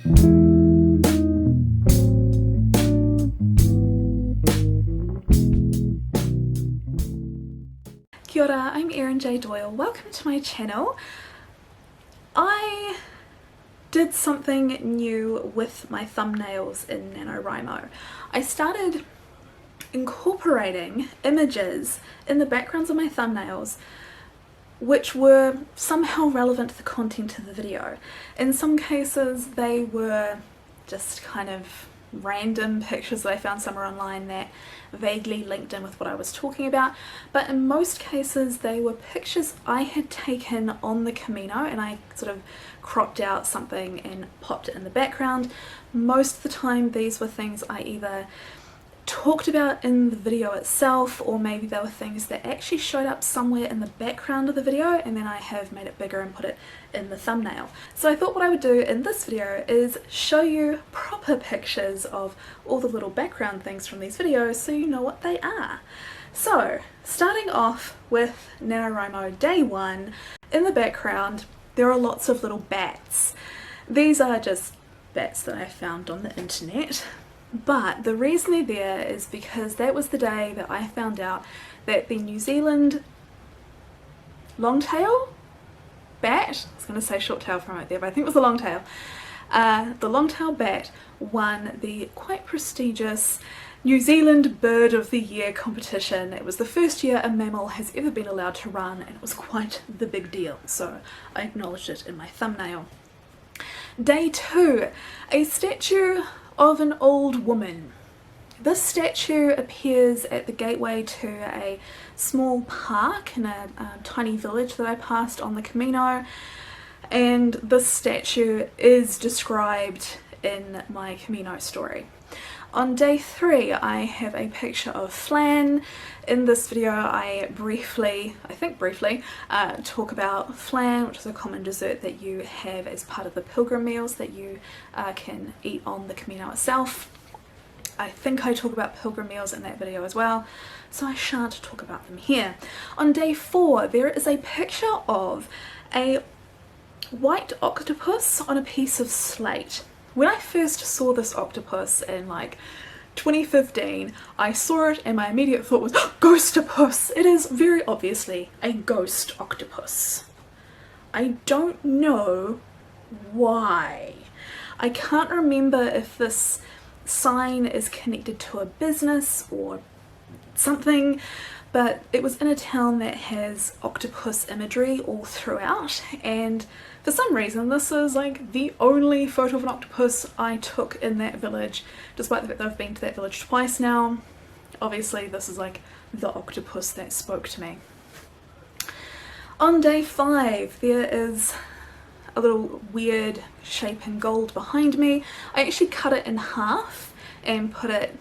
Kia ora, I'm Erin J. Doyle. Welcome to my channel. I did something new with my thumbnails in NaNoWriMo. I started incorporating images in the backgrounds of my thumbnails which were somehow relevant to the content of the video. In some cases they were just kind of random pictures that I found somewhere online that vaguely linked in with what I was talking about, but in most cases they were pictures I had taken on the Camino and I sort of cropped out something and popped it in the background. Most of the time these were things I either talked about in the video itself, or maybe they were things that actually showed up somewhere in the background of the video and then I have made it bigger and put it in the thumbnail. So I thought what I would do in this video is show you proper pictures of all the little background things from these videos so you know what they are. So starting off with NaNoWriMo day one, in the background there are lots of little bats. These are just bats that I found on the internet. But the reason they're there is because that was the day that I found out that the New Zealand longtail bat, I was going to say short tail from right there, but I think it was the longtail. The longtail bat won the quite prestigious New Zealand Bird of the Year competition. It was the first year a mammal has ever been allowed to run and it was quite the big deal, so I acknowledged it in my thumbnail. Day two, a statue of an old woman. This statue appears at the gateway to a small park in a tiny village that I passed on the Camino, and this statue is described in my Camino story. On day three I have a picture of flan. In this video I think briefly, talk about flan, which is a common dessert that you have as part of the pilgrim meals that you can eat on the Camino itself. I think I talk about pilgrim meals in that video as well, so I shan't talk about them here. On day four there is a picture of a white octopus on a piece of slate. When I first saw this octopus in like 2015, I saw it and my immediate thought was, oh, Ghostopus! It is very obviously a ghost octopus. I don't know why. I can't remember if this sign is connected to a business or something, but it was in a town that has octopus imagery all throughout, and for some reason this is like the only photo of an octopus I took in that village, despite the fact that I've been to that village twice now. Obviously this is like the octopus that spoke to me. On day five there is a little weird shape in gold behind me. I actually cut it in half and put it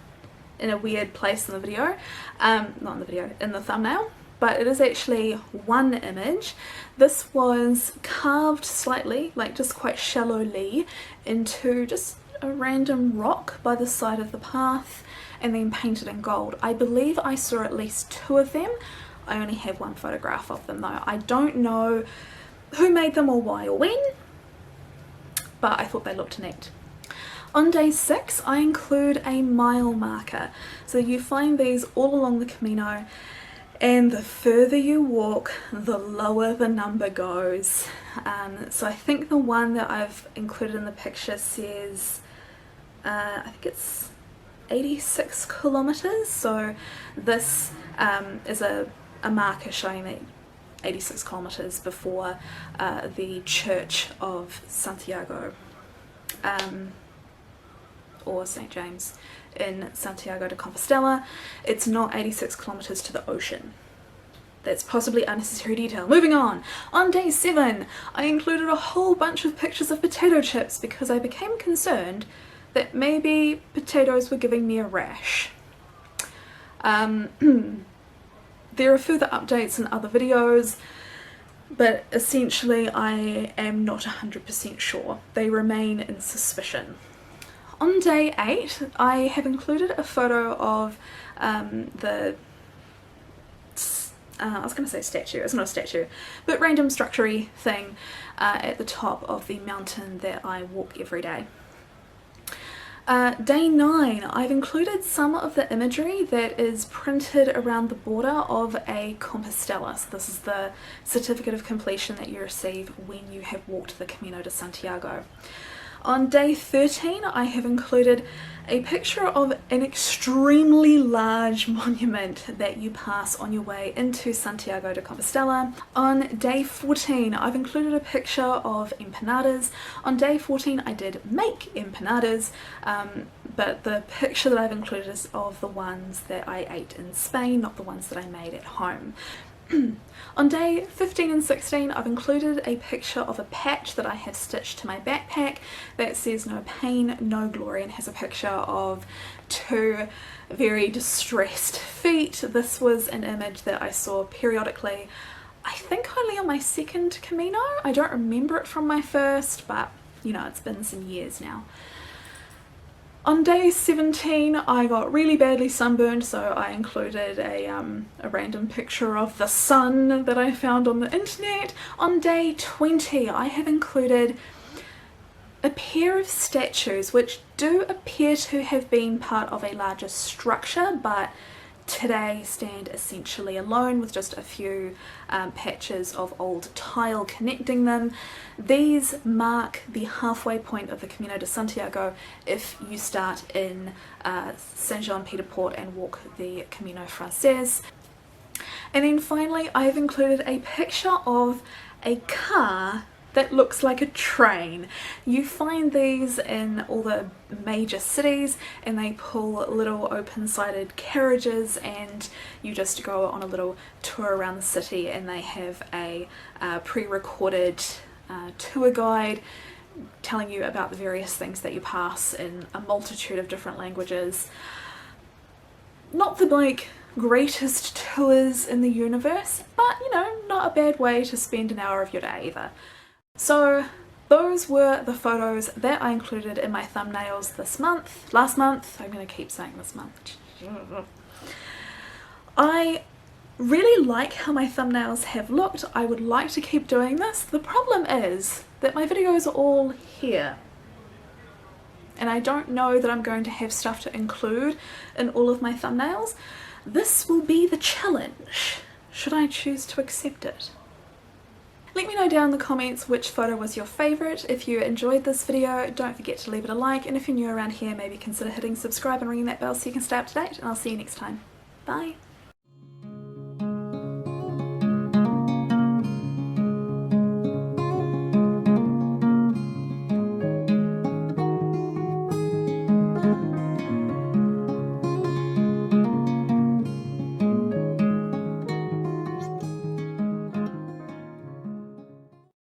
in a weird place in the video, not in the video, in the thumbnail, but it is actually one image. This was carved slightly, like just quite shallowly, into just a random rock by the side of the path and then painted in gold. I believe I saw at least two of them. I only have one photograph of them though. I don't know who made them or why or when, but I thought they looked neat. On day six I include a mile marker. So you find these all along the Camino, and the further you walk the lower the number goes. So I think the one that I've included in the picture says, I think it's 86 kilometers, so this is a marker showing that 86 kilometers before the Church of Santiago, or St. James in Santiago de Compostela. It's not 86 kilometers to the ocean. That's possibly unnecessary detail. Moving on. On day 7 I included a whole bunch of pictures of potato chips because I became concerned that maybe potatoes were giving me a rash. There are further updates in other videos, but essentially I am not 100% sure. They remain in suspicion. On day 8 I have included a photo of the I was going to say statue, it's not a statue, but random structure-y thing at the top of the mountain that I walk every day. Day 9, I've included some of the imagery that is printed around the border of a Compostela. So this is the certificate of completion that you receive when you have walked the Camino de Santiago. On day 13, I have included a picture of an extremely large monument that you pass on your way into Santiago de Compostela. On day 14, I've included a picture of empanadas. On day 14, I did make empanadas, but the picture that I've included is of the ones that I ate in Spain, not the ones that I made at home. On day 15 and 16, I've included a picture of a patch that I have stitched to my backpack that says no pain, no glory, and has a picture of two very distressed feet. This was an image that I saw periodically, I think only on my second Camino. I don't remember it from my first, but you know, it's been some years now. On day 17, I got really badly sunburned, so I included a random picture of the sun that I found on the internet. On day 20, I have included a pair of statues which do appear to have been part of a larger structure, but today stand essentially alone with just a few patches of old tile connecting them. These mark the halfway point of the Camino de Santiago if you start in Saint-Jean-Pied-de-Port and walk the Camino Frances. And then finally, I have included a picture of a car that looks like a train. You find these in all the major cities, and they pull little open-sided carriages, and you just go on a little tour around the city, and they have a pre-recorded tour guide telling you about the various things that you pass in a multitude of different languages. Not the greatest tours in the universe, but you know, not a bad way to spend an hour of your day either. So those were the photos that I included in my thumbnails last month. I'm going to keep saying this month. I really like how my thumbnails have looked. I would like to keep doing this. The problem is that my videos are all here, and I don't know that I'm going to have stuff to include in all of my thumbnails. This will be the challenge, should I choose to accept it. Let me know down in the comments which photo was your favourite. If you enjoyed this video, don't forget to leave it a like, and if you're new around here, maybe consider hitting subscribe and ringing that bell so you can stay up to date, and I'll see you next time. Bye!